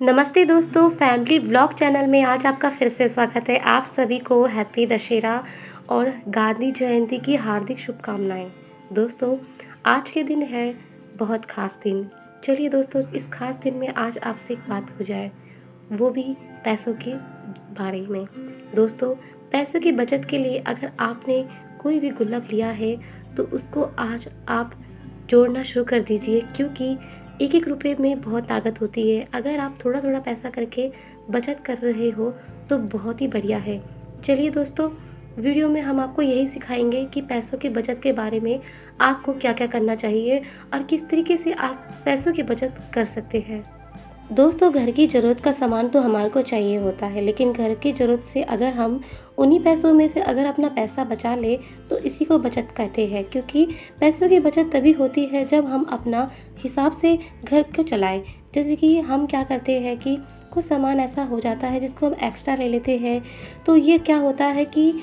नमस्ते दोस्तों, family vlog channel में आज आपका फिर से स्वागत है। आप सभी को हैप्पी दशहरा और गांधी जयंती की हार्दिक शुभकामनाएं। दोस्तों, आज के दिन है बहुत ख़ास दिन। चलिए दोस्तों, इस ख़ास दिन में आज आपसे एक बात हो जाए, वो भी पैसों के बारे में। दोस्तों, पैसों की बचत के लिए अगर आपने कोई भी गुल्लक लिया है, तो उसको आज आप जोड़ना शुरू कर दीजिए, क्योंकि एक एक रुपए में बहुत ताकत होती है। अगर आप थोड़ा थोड़ा पैसा करके बचत कर रहे हो तो बहुत ही बढ़िया है। चलिए दोस्तों, वीडियो में हम आपको यही सिखाएंगे कि पैसों की बचत के बारे में आपको क्या क्या करना चाहिए और किस तरीके से आप पैसों की बचत कर सकते हैं। दोस्तों, घर की ज़रूरत का सामान तो हमारे को चाहिए होता है, लेकिन घर की ज़रूरत से अगर हम उन्हीं पैसों में से अगर अपना पैसा बचा ले तो इसी को बचत कहते हैं। क्योंकि पैसों की बचत तभी होती है जब हम अपना हिसाब से घर को चलाएं। जैसे कि हम क्या करते हैं कि कुछ सामान ऐसा हो जाता है जिसको हम एक्स्ट्रा ले लेते हैं, तो ये क्या होता है कि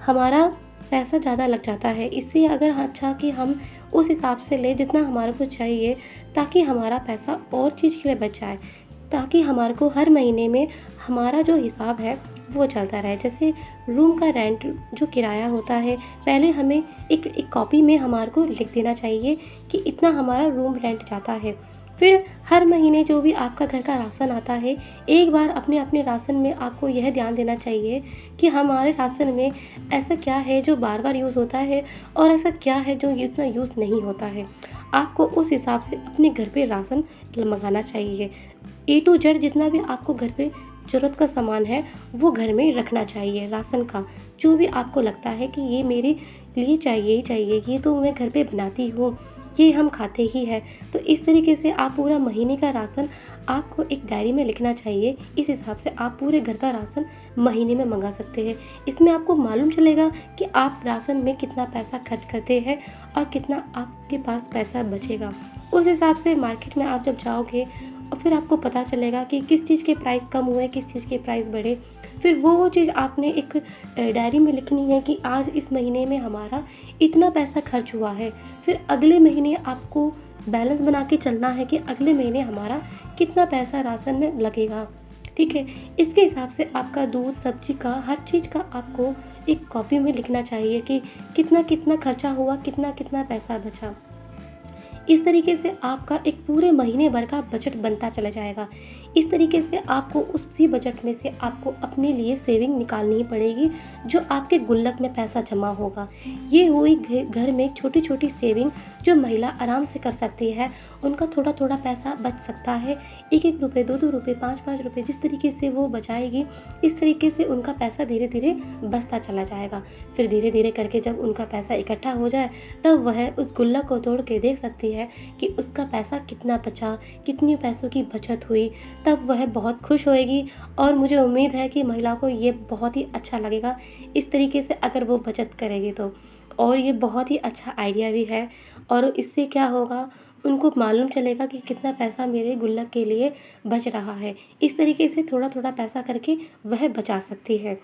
हमारा पैसा ज़्यादा लग जाता है। इससे अगर अच्छा कि हम उस हिसाब से लें जितना हमारे को चाहिए, ताकि हमारा पैसा और चीज़ के लिए बच जाए, ताकि हमारे को हर महीने में हमारा जो हिसाब है वो चलता रहे। जैसे रूम का रेंट जो किराया होता है, पहले हमें एक कॉपी में हमारे को लिख देना चाहिए कि इतना हमारा रूम रेंट जाता है। फिर हर महीने जो भी आपका घर का राशन आता है, एक बार अपने अपने राशन में आपको यह ध्यान देना चाहिए कि हमारे राशन में ऐसा क्या है जो बार बार यूज़ होता है और ऐसा क्या है जो इतना यूज़ नहीं होता है। आपको उस हिसाब से अपने घर पे राशन मंगाना चाहिए। ए टू जेड जितना भी आपको घर पे ज़रूरत का सामान है वो घर में रखना चाहिए। राशन का जो भी आपको लगता है कि ये मेरे लिए चाहिए ही चाहिए, ये तो मैं घर पे बनाती हूँ, ये हम खाते ही हैं, तो इस तरीके से आप पूरा महीने का राशन आपको एक डायरी में लिखना चाहिए। इस हिसाब से आप पूरे घर का राशन महीने में मंगा सकते हैं। इसमें आपको मालूम चलेगा कि आप राशन में कितना पैसा खर्च करते हैं और कितना आपके पास पैसा बचेगा। उस हिसाब से मार्केट में आप जब जाओगे और फिर आपको पता चलेगा कि किस चीज़ के प्राइस कम हुए, किस चीज़ के प्राइस बढ़े। फिर वो चीज़ आपने एक डायरी में लिखनी है कि आज इस महीने में हमारा इतना पैसा खर्च हुआ है। फिर अगले महीने आपको बैलेंस बना के चलना है कि अगले महीने हमारा कितना पैसा राशन में लगेगा। ठीक है, इसके हिसाब से आपका दूध, सब्जी का, हर चीज़ का आपको एक कॉपी में लिखना चाहिए कि कितना कितना खर्चा हुआ, कितना कितना पैसा बचा। इस तरीके से आपका एक पूरे महीने भर का बजट बनता चला जाएगा। इस तरीके से आपको उसी बजट में से आपको अपने लिए सेविंग निकालनी पड़ेगी, जो आपके गुल्लक में पैसा जमा होगा। ये हुई घर में छोटी छोटी सेविंग जो महिला आराम से कर सकती है। उनका थोड़ा थोड़ा पैसा बच सकता है, एक एक रुपये, दो दो रुपये, पाँच पाँच रुपये, जिस तरीके से वो बचाएगी इस तरीके से उनका पैसा धीरे धीरे बचता चला जाएगा। फिर धीरे धीरे करके जब उनका पैसा इकट्ठा हो जाए, तब वह उस गुल्लक को तोड़ के देख सकती है कि उसका पैसा कितना बचा, कितनी पैसों की बचत हुई। तब वह बहुत खुश होएगी और मुझे उम्मीद है कि महिला को ये बहुत ही अच्छा लगेगा इस तरीके से अगर वो बचत करेगी तो। और ये बहुत ही अच्छा आइडिया भी है, और इससे क्या होगा, उनको मालूम चलेगा कि कितना पैसा मेरे गुल्लक के लिए बच रहा है। इस तरीके से थोड़ा थोड़ा पैसा करके वह बचा सकती है।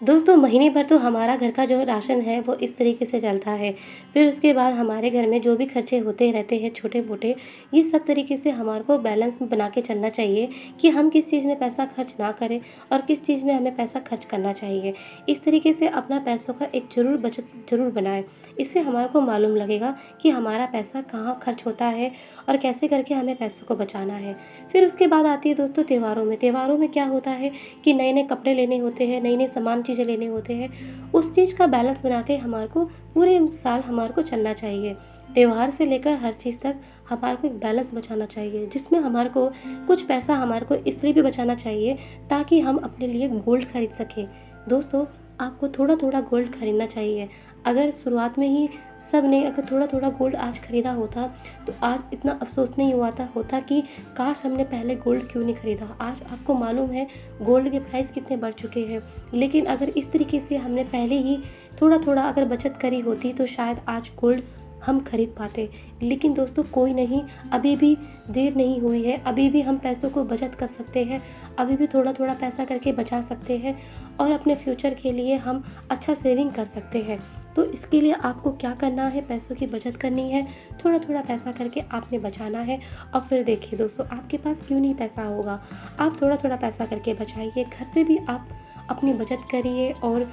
दोस्तों, महीने भर तो हमारा घर का जो राशन है वो इस तरीके से चलता है। फिर उसके बाद हमारे घर में जो भी खर्चे होते रहते हैं छोटे-मोटे, ये सब तरीके से हमारे को बैलेंस बना के चलना चाहिए कि हम किस चीज़ में पैसा खर्च ना करें और किस चीज़ में हमें पैसा खर्च करना चाहिए। इस तरीके से अपना पैसों का एक ज़रूर बचत ज़रूर बनाएँ। इससे हमारे को मालूम लगेगा कि हमारा पैसा कहाँ खर्च होता है और कैसे करके हमें पैसों को बचाना है। फिर उसके बाद आती है दोस्तों त्योहारों में। त्योहारों में क्या होता है कि नए-नए कपड़े लेने होते हैं, नए-नए सामान चीज़ें लेने होते हैं। उस चीज़ का बैलेंस बना के हमारे को पूरे साल हमारे को चलना चाहिए। त्योहार से लेकर हर चीज़ तक हमारे को एक बैलेंस बचाना चाहिए, जिसमें हमारे को कुछ पैसा हमारे को इसलिए भी बचाना चाहिए ताकि हम अपने लिए गोल्ड खरीद सकें। दोस्तों, आपको थोड़ा-थोड़ा गोल्ड खरीदना चाहिए। अगर शुरुआत में ही सब ने अगर थोड़ा-थोड़ा गोल्ड आज खरीदा होता, तो आज इतना अफ़सोस नहीं होता कि काश हमने पहले गोल्ड क्यों नहीं खरीदा। आज आपको मालूम है गोल्ड के प्राइस कितने बढ़ चुके हैं। लेकिन अगर इस तरीके से हमने पहले ही थोड़ा-थोड़ा अगर बचत करी होती, तो शायद आज गोल्ड हम खरीद पाते। लेकिन दोस्तों, कोई नहीं, अभी भी देर नहीं हुई है, अभी भी हम पैसों को बचत कर सकते हैं, अभी भी थोड़ा-थोड़ा पैसा करके बचा सकते हैं और अपने फ्यूचर के लिए हम अच्छा सेविंग कर सकते हैं। तो इसके लिए आपको क्या करना है, पैसों की बचत करनी है, थोड़ा-थोड़ा पैसा करके आपने बचाना है। और फिर देखिए दोस्तों, आपके पास क्यों नहीं पैसा होगा, आप थोड़ा-थोड़ा पैसा करके बचाइए, घर से भी आप अपनी बचत करिए और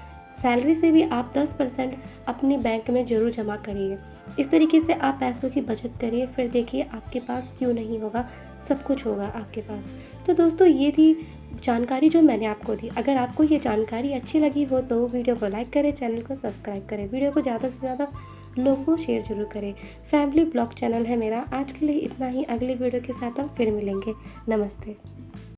सैलरी से भी आप 10% अपनी बैंक में ज़रूर जमा करिए। इस तरीके से आप पैसों की बचत करिए, फिर देखिए आपके पास क्यों नहीं होगा, सब कुछ होगा आपके पास। तो दोस्तों, ये थी जानकारी जो मैंने आपको दी। अगर आपको ये जानकारी अच्छी लगी हो तो वीडियो को लाइक करें, चैनल को सब्सक्राइब करें, वीडियो को ज़्यादा से ज़्यादा लोगों को शेयर ज़रूर करें। फैमिली ब्लॉग चैनल है मेरा। आज के लिए इतना ही, अगली वीडियो के साथ हम फिर मिलेंगे। नमस्ते।